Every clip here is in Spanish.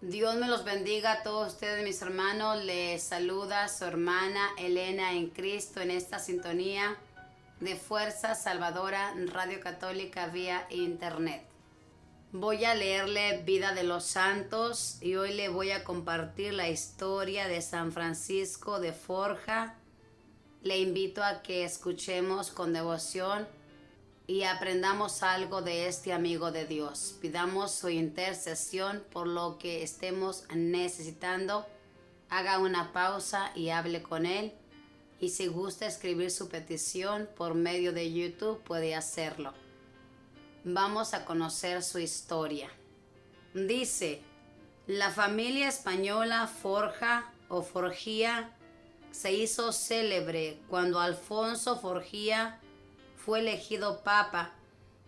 Dios me los bendiga a todos ustedes, mis hermanos. Les saluda su hermana Elena en Cristo en esta sintonía de Fuerza Salvadora Radio Católica vía Internet. Voy a leerle Vida de los Santos y hoy le voy a compartir la historia de San Francisco de Forja. Le invito a que escuchemos con devoción y aprendamos algo de este amigo de Dios. Pidamos su intercesión por lo que estemos necesitando. Haga una pausa y hable con él. Y si gusta escribir su petición por medio de YouTube, puede hacerlo. Vamos a conocer su historia. Dice: la familia española Forja o Forjía se hizo célebre cuando Alfonso Forjía fue elegido papa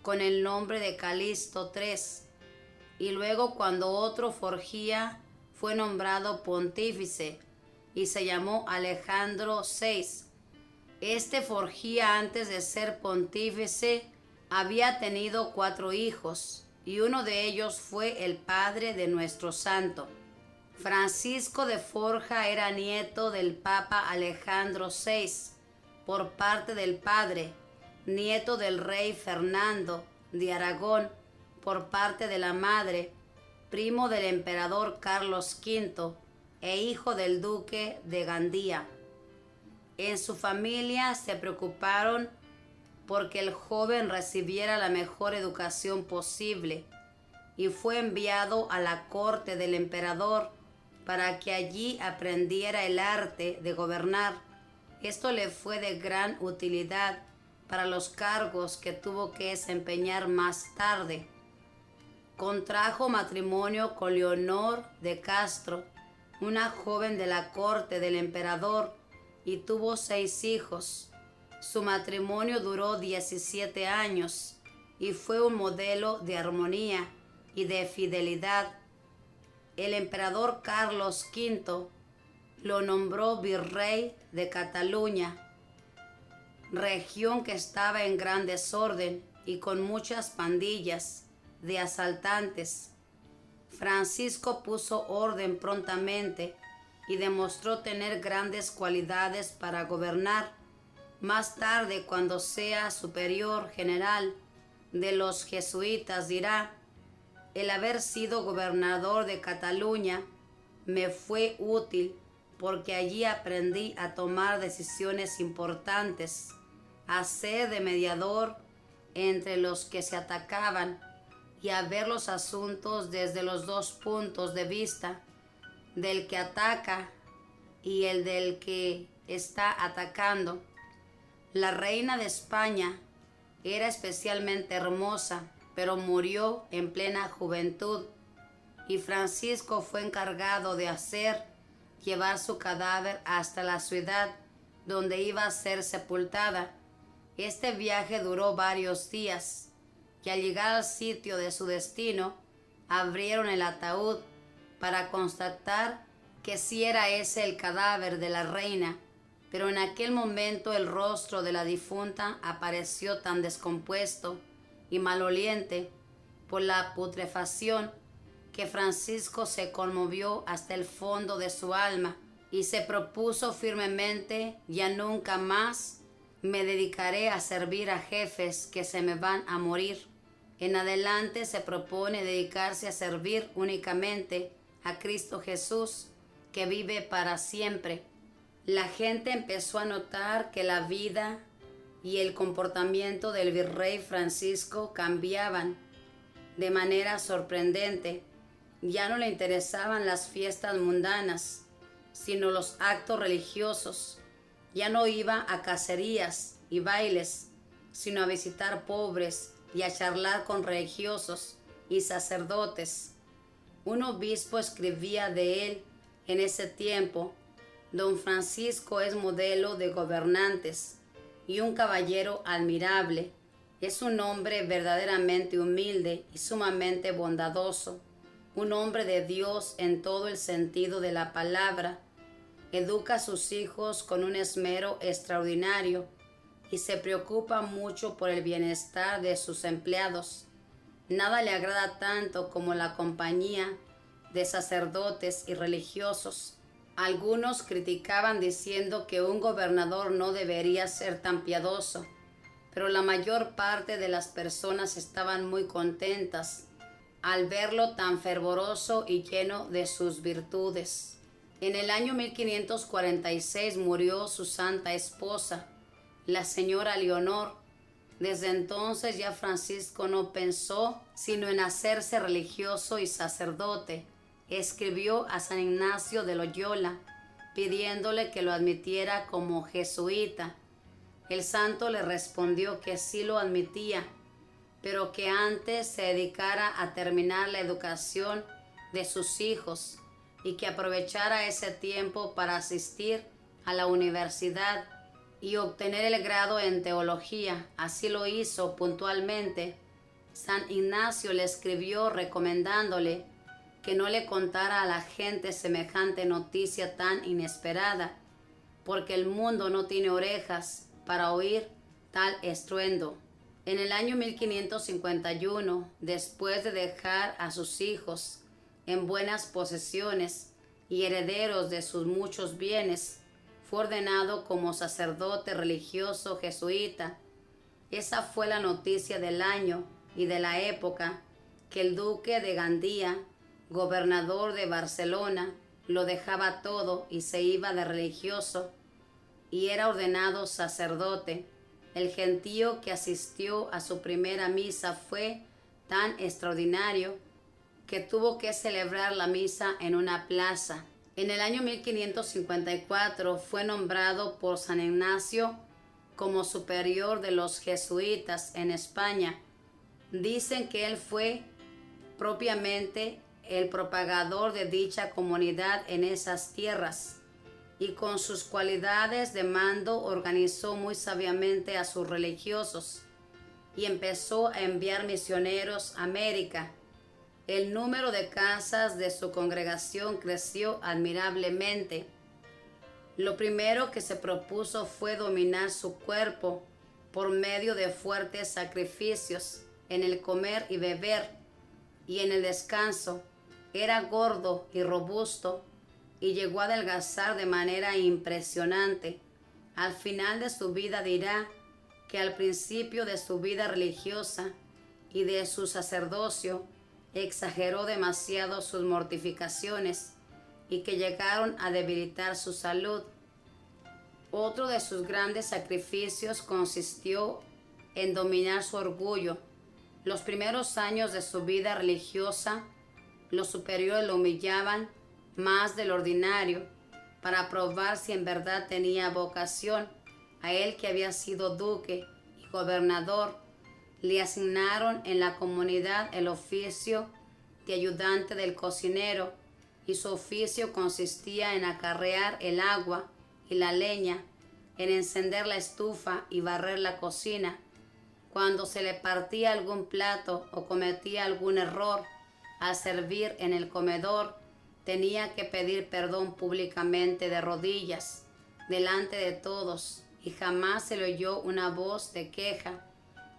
con el nombre de Calixto III, y luego cuando otro Forjía fue nombrado pontífice y se llamó Alejandro VI. Este Forjía, antes de ser pontífice, había tenido 4 hijos, y uno de ellos fue el padre de nuestro santo. Francisco de Forja era nieto del Papa Alejandro VI por parte del padre, nieto del rey Fernando de Aragón por parte de la madre, primo del emperador Carlos V e hijo del duque de Gandía. En su familia se preocuparon porque el joven recibiera la mejor educación posible y fue enviado a la corte del emperador para que allí aprendiera el arte de gobernar. Esto le fue de gran utilidad para los cargos que tuvo que desempeñar más tarde. Contrajo matrimonio con Leonor de Castro, una joven de la corte del emperador, y tuvo 6 hijos. Su matrimonio duró 17 años y fue un modelo de armonía y de fidelidad. El emperador Carlos V lo nombró virrey de Cataluña, región que estaba en gran desorden y con muchas pandillas de asaltantes. Francisco puso orden prontamente y demostró tener grandes cualidades para gobernar. Más tarde, cuando sea superior general de los jesuitas, dirá: el haber sido gobernador de Cataluña me fue útil porque allí aprendí a tomar decisiones importantes, a ser de mediador entre los que se atacaban y a ver los asuntos desde los 2 puntos de vista, del que ataca y el del que está atacando. La reina de España era especialmente hermosa, pero murió en plena juventud, y Francisco fue encargado de llevar su cadáver hasta la ciudad donde iba a ser sepultada. Este viaje duró varios días, y al llegar al sitio de su destino, abrieron el ataúd para constatar que sí era ese el cadáver de la reina, pero en aquel momento el rostro de la difunta apareció tan descompuesto y maloliente por la putrefacción que Francisco se conmovió hasta el fondo de su alma y se propuso firmemente: ya nunca más me dedicaré a servir a jefes que se me van a morir. En adelante se propone dedicarse a servir únicamente a Cristo Jesús, que vive para siempre. La gente empezó a notar que la vida y el comportamiento del virrey Francisco cambiaban de manera sorprendente. Ya no le interesaban las fiestas mundanas, sino los actos religiosos. Ya no iba a cacerías y bailes, sino a visitar pobres y a charlar con religiosos y sacerdotes. Un obispo escribía de él en ese tiempo: Don Francisco es modelo de gobernantes y un caballero admirable. Es un hombre verdaderamente humilde y sumamente bondadoso, un hombre de Dios en todo el sentido de la palabra. Educa a sus hijos con un esmero extraordinario y se preocupa mucho por el bienestar de sus empleados. Nada le agrada tanto como la compañía de sacerdotes y religiosos. Algunos criticaban diciendo que un gobernador no debería ser tan piadoso, pero la mayor parte de las personas estaban muy contentas al verlo tan fervoroso y lleno de sus virtudes. En el año 1546 murió su santa esposa, la señora Leonor. Desde entonces ya Francisco no pensó sino en hacerse religioso y sacerdote. Escribió a San Ignacio de Loyola pidiéndole que lo admitiera como jesuita. El santo le respondió que sí lo admitía, pero que antes se dedicara a terminar la educación de sus hijos y que aprovechara ese tiempo para asistir a la universidad y obtener el grado en teología. Así lo hizo puntualmente. San Ignacio le escribió recomendándole que no le contara a la gente semejante noticia tan inesperada, porque el mundo no tiene orejas para oír tal estruendo. En el año 1551, después de dejar a sus hijos en buenas posesiones y herederos de sus muchos bienes, fue ordenado como sacerdote religioso jesuita. Esa fue la noticia del año y de la época, que el duque de Gandía, gobernador de Barcelona, lo dejaba todo y se iba de religioso y era ordenado sacerdote. El gentío que asistió a su primera misa fue tan extraordinario que tuvo que celebrar la misa en una plaza. En el año 1554 fue nombrado por San Ignacio como superior de los jesuitas en España. Dicen que él fue propiamente el propagador de dicha comunidad en esas tierras, y con sus cualidades de mando organizó muy sabiamente a sus religiosos y empezó a enviar misioneros a América. El número de casas de su congregación creció admirablemente. Lo primero que se propuso fue dominar su cuerpo por medio de fuertes sacrificios en el comer y beber y en el descanso. Era gordo y robusto y llegó a adelgazar de manera impresionante. Al final de su vida dirá que al principio de su vida religiosa y de su sacerdocio exageró demasiado sus mortificaciones y que llegaron a debilitar su salud. Otro de sus grandes sacrificios consistió en dominar su orgullo. Los primeros años de su vida religiosa, los superiores lo humillaban más de lo ordinario para probar si en verdad tenía vocación. A él, que había sido duque y gobernador, le asignaron en la comunidad el oficio de ayudante del cocinero, y su oficio consistía en acarrear el agua y la leña, en encender la estufa y barrer la cocina. Cuando se le partía algún plato o cometía algún error al servir en el comedor, tenía que pedir perdón públicamente de rodillas delante de todos, y jamás se le oyó una voz de queja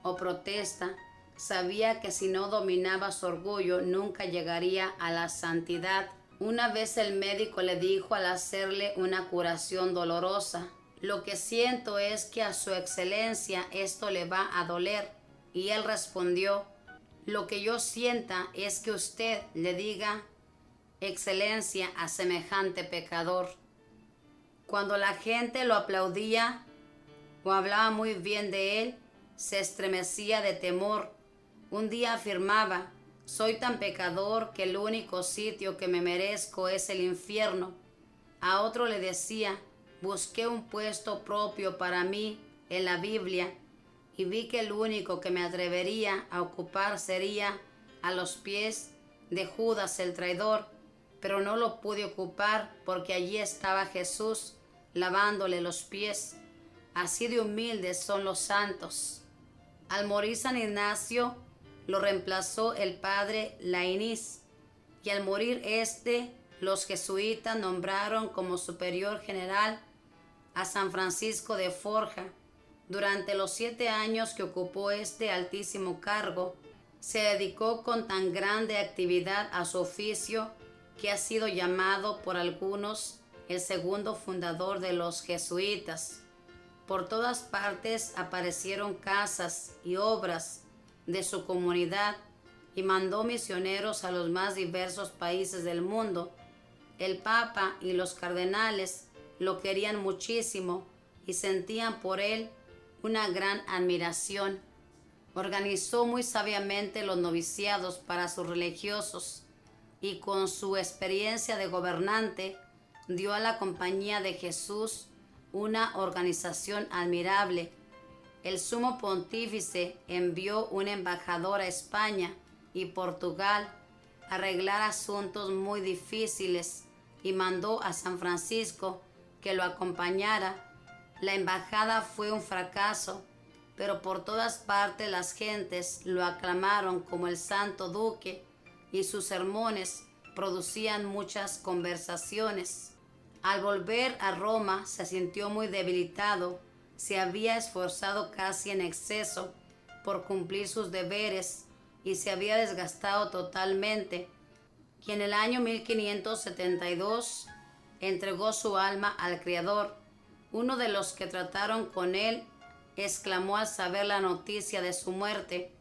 o protesta. Sabía que si no dominaba su orgullo nunca llegaría a la santidad. Una vez el médico le dijo al hacerle una curación dolorosa: «Lo que siento es que a su excelencia esto le va a doler». Y él respondió: «Lo que yo sienta es que usted le diga excelencia a semejante pecador». Cuando la gente lo aplaudía o hablaba muy bien de él, se estremecía de temor. Un día afirmaba: «Soy tan pecador que el único sitio que me merezco es el infierno». A otro le decía: «Busqué un puesto propio para mí en la Biblia y vi que el único que me atrevería a ocupar sería a los pies de Judas el traidor, pero no lo pude ocupar porque allí estaba Jesús lavándole los pies». Así de humildes son los santos. Al morir San Ignacio, lo reemplazó el padre Laínez, y al morir los jesuitas nombraron como superior general a San Francisco de Forja. Durante los 7 años que ocupó este altísimo cargo, se dedicó con tan grande actividad a su oficio que ha sido llamado por algunos el segundo fundador de los jesuitas. Por todas partes aparecieron casas y obras de su comunidad y mandó misioneros a los más diversos países del mundo. El Papa y los cardenales lo querían muchísimo y sentían por él una gran admiración. Organizó muy sabiamente los noviciados para sus religiosos y con su experiencia de gobernante dio a la Compañía de Jesús una organización admirable. El sumo pontífice envió un embajador a España y Portugal a arreglar asuntos muy difíciles y mandó a San Francisco que lo acompañara. La embajada fue un fracaso, pero por todas partes las gentes lo aclamaron como el Santo Duque y sus sermones producían muchas conversaciones. Al volver a Roma se sintió muy debilitado, se había esforzado casi en exceso por cumplir sus deberes y se había desgastado totalmente, y en el año 1572 entregó su alma al Creador. Uno de los que trataron con él exclamó al saber la noticia de su muerte: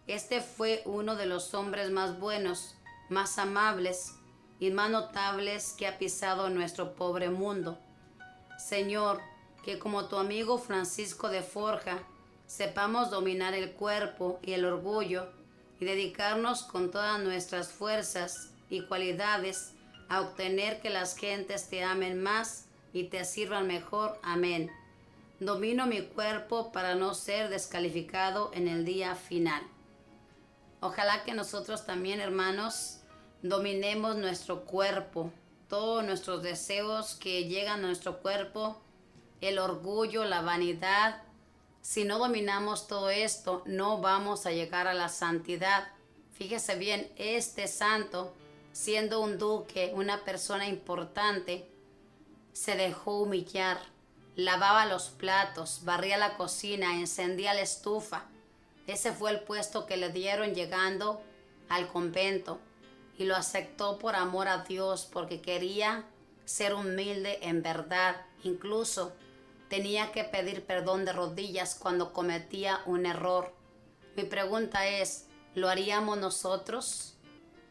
«Este fue uno de los hombres más buenos, más amables y más notables que ha pisado nuestro pobre mundo. Señor, que como tu amigo Francisco de Forja sepamos dominar el cuerpo y el orgullo y dedicarnos con todas nuestras fuerzas y cualidades a obtener que las gentes te amen más y te sirvan mejor. Amén. Domino mi cuerpo para no ser descalificado en el día final». Ojalá que nosotros también, hermanos, dominemos nuestro cuerpo, todos nuestros deseos que llegan a nuestro cuerpo, el orgullo, la vanidad. Si no dominamos todo esto, no vamos a llegar a la santidad. Fíjese bien, este santo, siendo un duque, una persona importante, se dejó humillar, lavaba los platos, barría la cocina, encendía la estufa. Ese fue el puesto que le dieron llegando al convento y lo aceptó por amor a Dios, porque quería ser humilde en verdad. Incluso tenía que pedir perdón de rodillas cuando cometía un error. Mi pregunta es, ¿lo haríamos nosotros?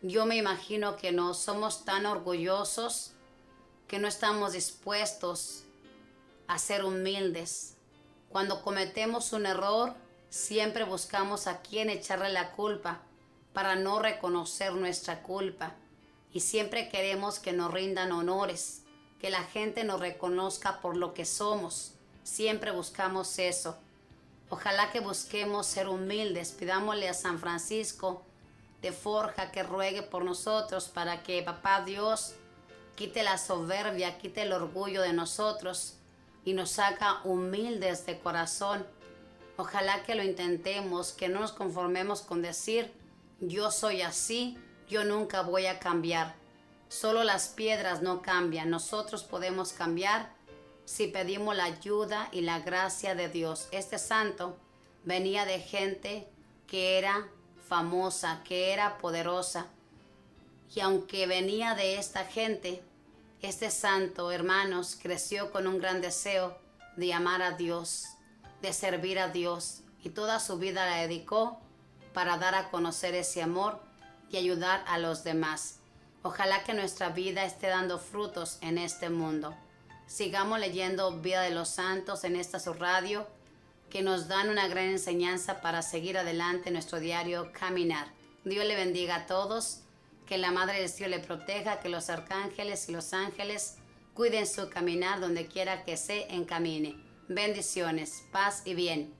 Yo me imagino que no. Somos tan orgullosos que no estamos dispuestos a ser humildes. Cuando cometemos un error, siempre buscamos a quién echarle la culpa para no reconocer nuestra culpa. Y siempre queremos que nos rindan honores, que la gente nos reconozca por lo que somos. Siempre buscamos eso. Ojalá que busquemos ser humildes. Pidámosle a San Francisco de Forja que ruegue por nosotros para que Papá Dios quite la soberbia, quite el orgullo de nosotros y nos haga humildes de corazón. Ojalá que lo intentemos, que no nos conformemos con decir, yo soy así, yo nunca voy a cambiar. Solo las piedras no cambian, nosotros podemos cambiar si pedimos la ayuda y la gracia de Dios. Este santo venía de gente que era famosa, que era poderosa. Y aunque venía de esta gente, este santo, hermanos, creció con un gran deseo de amar a Dios, de servir a Dios, y toda su vida la dedicó para dar a conocer ese amor y ayudar a los demás. Ojalá que nuestra vida esté dando frutos en este mundo. Sigamos leyendo Vida de los Santos en esta su radio, que nos dan una gran enseñanza para seguir adelante en nuestro diario caminar. Dios le bendiga a todos, que la Madre del Cielo le proteja, que los arcángeles y los ángeles cuiden su caminar donde quiera que se encamine. Bendiciones, paz y bien.